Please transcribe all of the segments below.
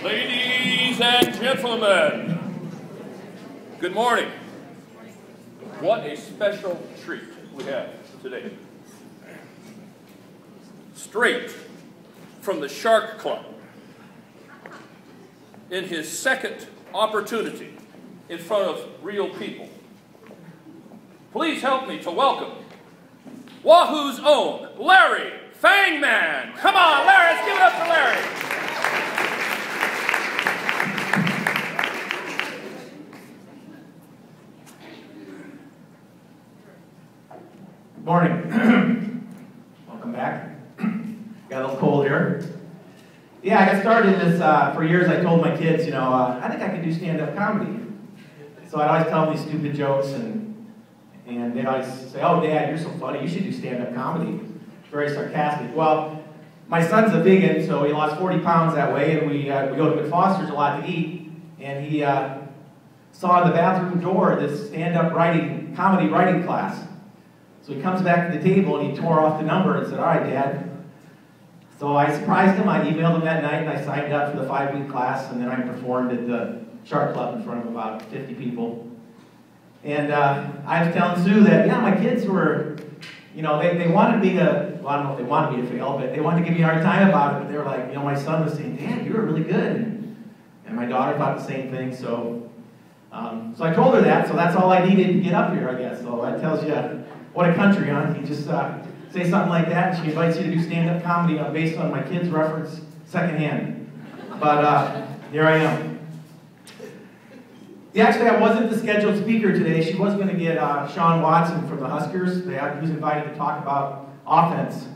Ladies and gentlemen, good morning. What a special treat we have today. Straight from the Shark Club, in his second opportunity in front of real people, please help me to welcome Wahoo's own Larry Fangman. Come on, Larry, let's give it up for Larry. Morning. Welcome back. Got a little cold here. Yeah, I got started in this, for years I told my kids, I think I could do stand-up comedy. So I'd always tell them these stupid jokes, and they'd always say, "Oh, Dad, you're so funny, you should do stand-up comedy." Very sarcastic. Well, my son's a vegan, so he lost 40 pounds that way, and we go to McFoster's a lot to eat, and he saw in the bathroom door this stand-up comedy writing class. So he comes back to the table and he tore off the number and said, "All right, Dad." So I surprised him. I emailed him that night and I signed up for the 5-week class, and then I performed at the Shark Club in front of about 50 people. And I was telling Sue that, my kids were, they wanted me to, well, I don't know if they wanted me to fail, but they wanted to give me a hard time about it. But they were like, my son was saying, "Dad, you were really good." And my daughter thought the same thing. So I told her that, so that's all I needed to get up here, I guess. So that tells you what a country, huh? You just say something like that, and she invites you to do stand-up comedy based on my kid's reference secondhand. But here I am. Yeah, actually, I wasn't the scheduled speaker today. She was going to get Sean Watson from the Huskers. He was invited to talk about offense.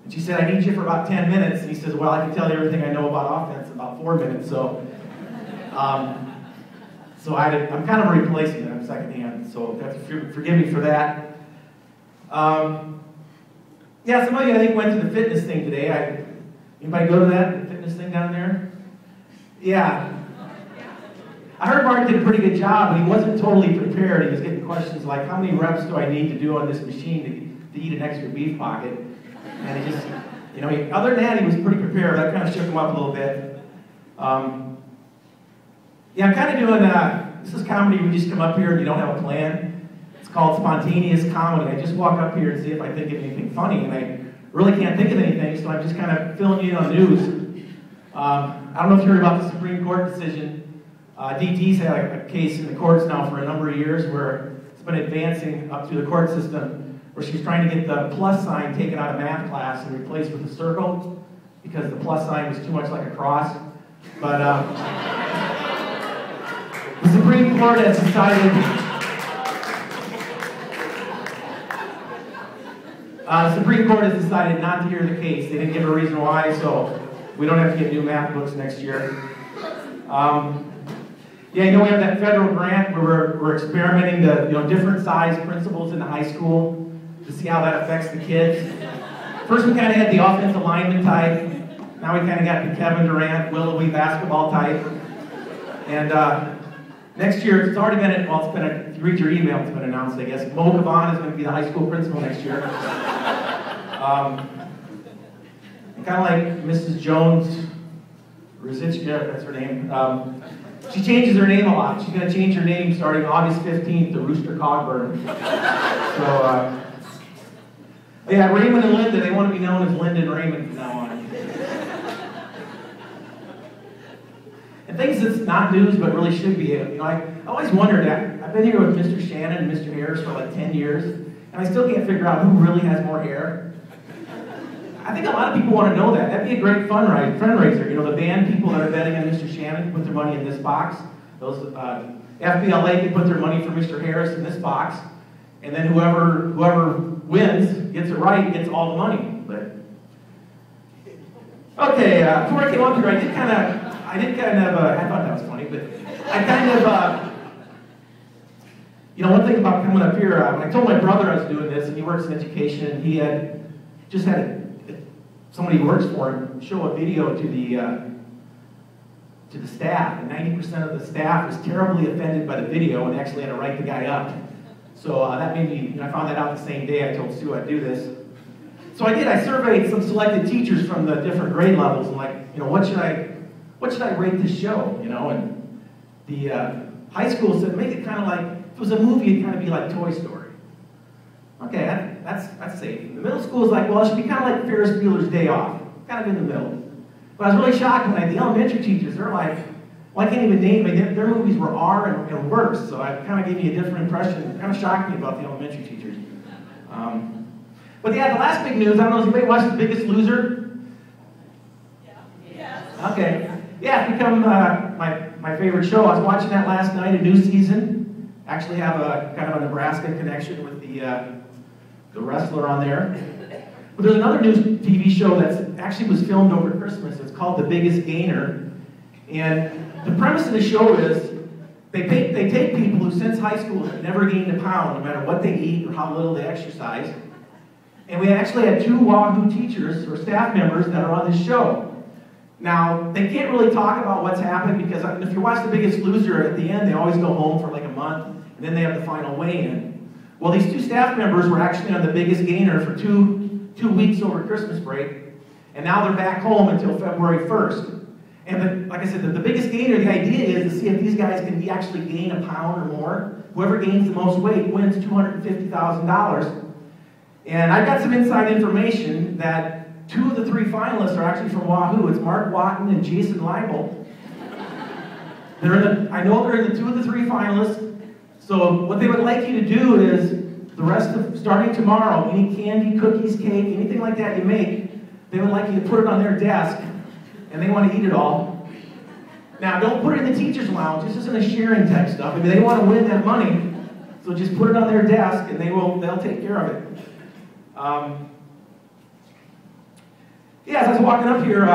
And she said, "I need you for about 10 minutes. And he says, "Well, I can tell you everything I know about offense in about 4 minutes." So I'm kind of replacing him secondhand. So forgive me for that. Yeah, some of you I think went to the fitness thing today. Anybody go to that, the fitness thing down there? Yeah. I heard Mark did a pretty good job, but he wasn't totally prepared. He was getting questions like, "How many reps do I need to do on this machine to eat an extra beef pocket?" And he just, other than that, he was pretty prepared. That kind of shook him up a little bit. I'm kind of doing, this is comedy. We just come up here and you don't have a plan. It's called spontaneous comedy. I just walk up here and see if I think of anything funny, and I really can't think of anything, so I'm just kind of filling you in on the news. I don't know if you heard about the Supreme Court decision. DT's had a case in the courts now for a number of years where it's been advancing up through the court system, where she's trying to get the plus sign taken out of math class and replaced with a circle because the plus sign was too much like a cross. But the Supreme Court has decided. The Supreme Court has decided not to hear the case. They didn't give a reason why, so we don't have to get new math books next year. We have that federal grant where we're experimenting the different size principals in the high school to see how that affects the kids. First, we kind of had the offensive lineman type. Now we kind of got the Kevin Durant, Willoughby basketball type. And next year, it's already been, if you read your email, it's been announced, I guess. Mo Cavan is going to be the high school principal next year. Kind of like Mrs. Jones, Rosichka, that's her name. She changes her name a lot. She's going to change her name starting August 15th to Rooster Cogburn. So, Raymond and Linda, they want to be known as Linda and Raymond from now on. And things that's not news but really should be. I always wondered, I've been here with Mr. Shannon and Mr. Harris for like 10 years, and I still can't figure out who really has more hair. I think a lot of people want to know that. That'd be a great fundraiser. The band people that are betting on Mr. Shannon can put their money in this box. Those FBLA can put their money for Mr. Harris in this box, and then whoever wins gets it right gets all the money. But okay, before I came up here, I thought that was funny, but I kind of one thing about coming up here, when I told my brother I was doing this, and he works in education, and he had just had somebody who works for him show a video to the staff, and 90% of the staff was terribly offended by the video and actually had to write the guy up. So that made me, I found that out the same day I told Sue I'd do this. So I surveyed some selected teachers from the different grade levels, and what should I what should I rate this show, you know? And the high school said, make it kind of like, if it was a movie, it'd kind of be like Toy Story. Okay, that's safe. The middle school is like, well, it should be kind of like Ferris Bueller's Day Off, kind of in the middle. But I was really shocked when the elementary teachers, they're like, well, I can't even name it. Their movies were R and worse, so I kind of gave you a different impression. It kind of shocked me about the elementary teachers. But yeah, the last big news, I don't know, has anybody watched The Biggest Loser? Yeah. Okay. Yeah, it's become my favorite show. I was watching that last night, a new season. Actually have a kind of a Nebraska connection with the wrestler on there. But there's another new TV show that actually was filmed over Christmas. It's called The Biggest Gainer. And the premise of the show is they take people who since high school have never gained a pound, no matter what they eat or how little they exercise. And we actually had 2 Wahoo teachers or staff members that are on this show. Now, they can't really talk about what's happened because if you watch The Biggest Loser, at the end they always go home for like a month, and then they have the final weigh-in. Well, these 2 staff members were actually on The Biggest Gainer for two weeks over Christmas break, and now they're back home until February 1st. And like I said, the Biggest Gainer, the idea is to see if these guys can actually gain a pound or more. Whoever gains the most weight wins $250,000. And I've got some inside information that 2 of the 3 finalists are actually from Wahoo. It's Mark Watton and Jason Leibel. I know they're in the 2 of the 3 finalists. So what they would like you to do is, starting tomorrow, any candy, cookies, cake, anything like that you make, they would like you to put it on their desk, and they want to eat it all. Now, don't put it in the teacher's lounge. This isn't a sharing type stuff. I mean, they want to win that money, so just put it on their desk, and they'll take care of it. As I was walking up here,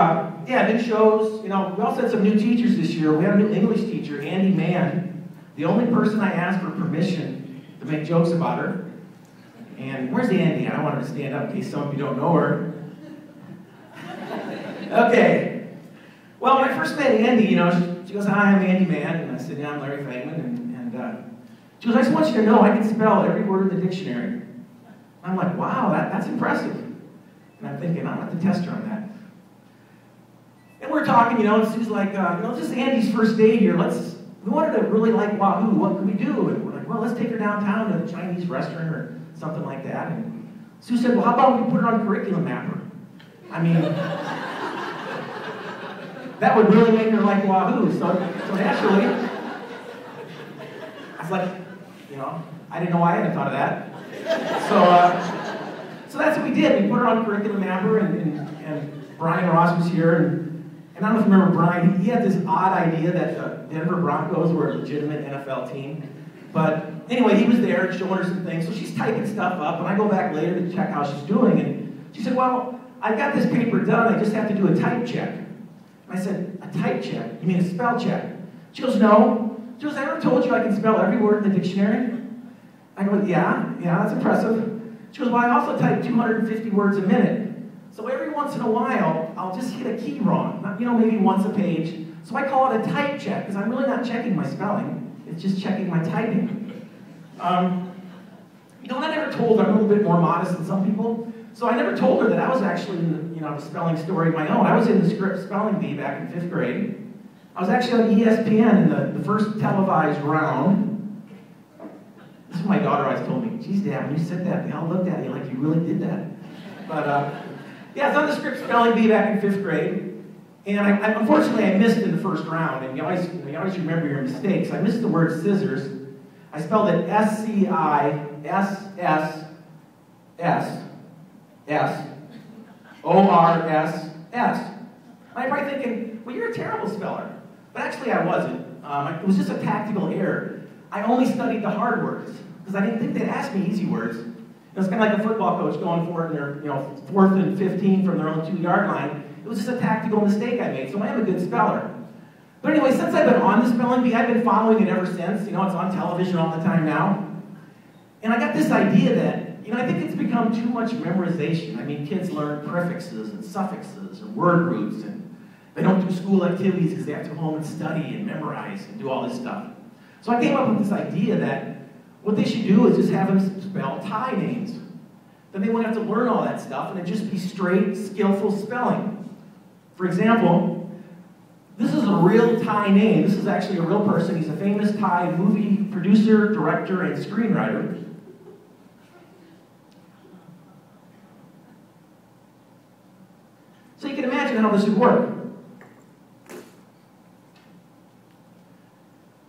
new shows. You know, we also had some new teachers this year. We had a new English teacher, Andy Mann. The only person I asked for permission to make jokes about her. And where's Andy? I wanted to stand up in case some of you don't know her. Okay. Well, when I first met Andy, you know, she goes, "Hi, I'm Andy Mann," and I said, "Yeah, I'm Larry Fangman." And she goes, "I just want you to know I can spell every word in the dictionary." I'm like, "Wow, that's impressive." And I'm thinking, I'll have to test her on that. And we're talking, you know, and she's like, this is Andy's first day here. We wanted to really like Wahoo. What can we do? And we're like, well, let's take her downtown to a Chinese restaurant or something like that. And Sue said, well, how about we put her on Curriculum Mapper? I mean, that would really make her like Wahoo. So naturally, I was like, you know, I didn't know why I hadn't thought of that. So that's what we did. We put her on Curriculum Mapper, and Brian Ross was here, and I don't know if you remember Brian. He had this odd idea that the Denver Broncos were a legitimate NFL team. But anyway, he was there showing her some things. So she's typing stuff up, and I go back later to check how she's doing. And she said, well, I've got this paper done. I just have to do a type check. And I said, a type check? You mean a spell check? She goes, no. She goes, I ever told you I can spell every word in the dictionary? I go, yeah, that's impressive. She goes, well, I also type 250 words a minute. So every once in a while, I'll just hit a key wrong. Maybe once a page. So I call it a type check, because I'm really not checking my spelling. It's just checking my typing. I never told her. I'm a little bit more modest than some people. So I never told her that I was actually in the spelling story of my own. I was in the script spelling bee back in 5th grade. I was actually on ESPN in the first televised round. This is what my daughter always told me. Geez, Dad, when you said that, they all looked at you like you really did that. But, I was on the script spelling bee back in 5th grade. And unfortunately, I missed in the first round. And you always remember your mistakes. I missed the word scissors. I spelled it S-C-I-S-S-S-O-R-S-S. I'm probably thinking, well, you're a terrible speller. But actually, I wasn't. It was just a tactical error. I only studied the hard words, because I didn't think they'd ask me easy words. It's kind of like a football coach going for it in their 4th and 15 from their own 2-yard line. It was just a tactical mistake I made, so I am a good speller. But anyway, since I've been on the spelling bee, I've been following it ever since. It's on television all the time now. And I got this idea that, I think it's become too much memorization. I mean, kids learn prefixes and suffixes and word roots, and they don't do school activities because they have to go home and study and memorize and do all this stuff. So I came up with this idea that what they should do is just have them spell Thai names. Then they wouldn't have to learn all that stuff, and it'd just be straight, skillful spelling. For example, This is a real Thai name. This is actually a real person. He's a famous Thai movie producer, director, and screenwriter. So you can imagine how this would work.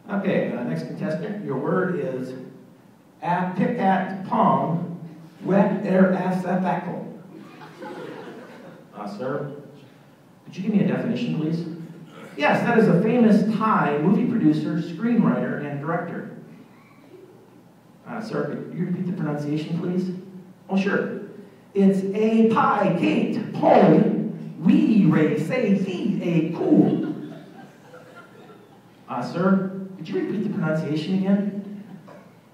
Okay, next contestant. Your word is apicat palm wet air asabaco. Sir, could you give me a definition, please? Yes, that is a famous Thai movie producer, screenwriter, and director. Sir, could you repeat the pronunciation, please? Oh, sure. It's a pi kate pong we ray say see a cool. Sir, could you repeat the pronunciation again?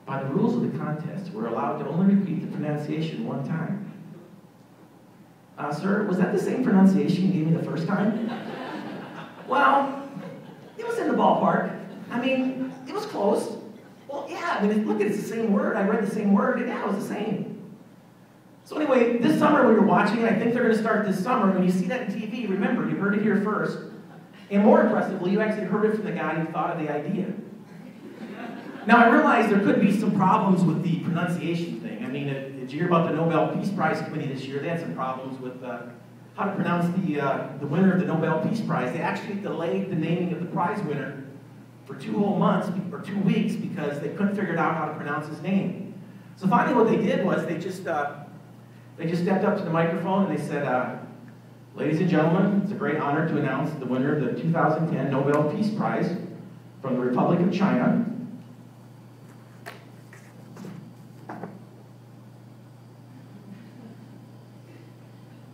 By the rules of the contest, we're allowed to only repeat the pronunciation one time. Sir, was that the same pronunciation you gave me the first time? Well, it was in the ballpark. I mean, it was close. Well, yeah, I mean, look, it's the same word. I read the same word, and yeah, it was the same. So anyway, this summer when you're watching it, I think they're going to start this summer. When you see that in TV, remember, you heard it here first. And more impressively, you actually heard it from the guy who thought of the idea. Now, I realize there could be some problems with the pronunciation thing. I mean, did you hear about the Nobel Peace Prize Committee this year? They had some problems with how to pronounce the winner of the Nobel Peace Prize. They actually delayed the naming of the prize winner for 2 whole months, or 2 weeks, because they couldn't figure out how to pronounce his name. So finally what they did was they just stepped up to the microphone and they said, ladies and gentlemen, it's a great honor to announce the winner of the 2010 Nobel Peace Prize from the Republic of China.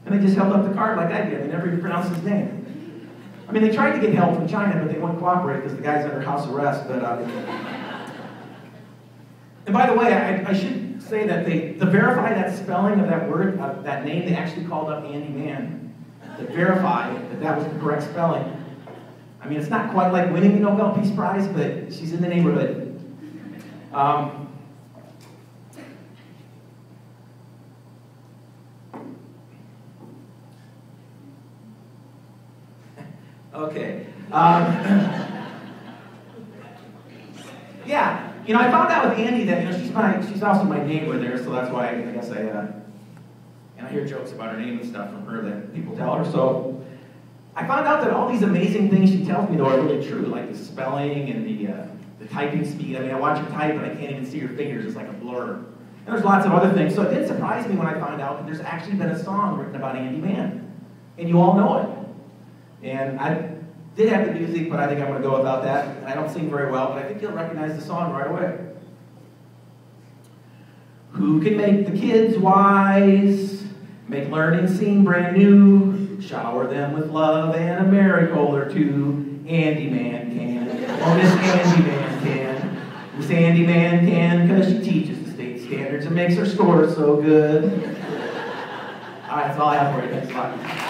And they just held up the card like I did. They never even pronounced his name. I mean, they tried to get help from China, but they wouldn't cooperate because the guy's under house arrest. But, and by the way, I should say that to verify that spelling of that word, that name, they actually called up Andy Mann to verify that that was the correct spelling. I mean, it's not quite like winning the Nobel Peace Prize, but she's in the neighborhood. Okay. Yeah. You know, I found out with Andy that, you know, she's also my neighbor there, so that's why I guess and I hear jokes about her name and stuff from her that people tell her. So I found out that all these amazing things she tells me, though, are really true, like the spelling and the typing speed. I mean, I watch her type and I can't even see her fingers. It's like a blur. And there's lots of other things. So it did surprise me when I found out that there's actually been a song written about Andy Mann. And you all know it. And I did have the music, but I think I'm going to go without that. I don't sing very well, but I think you'll recognize the song right away. Who can make the kids wise, make learning seem brand new, shower them with love and a marigold or two? Andy Mann can. Oh, Miss Andy Mann can. Miss Andy Mann can, because she teaches the state standards and makes her scores so good. All right, that's all I have for you. Thanks a lot.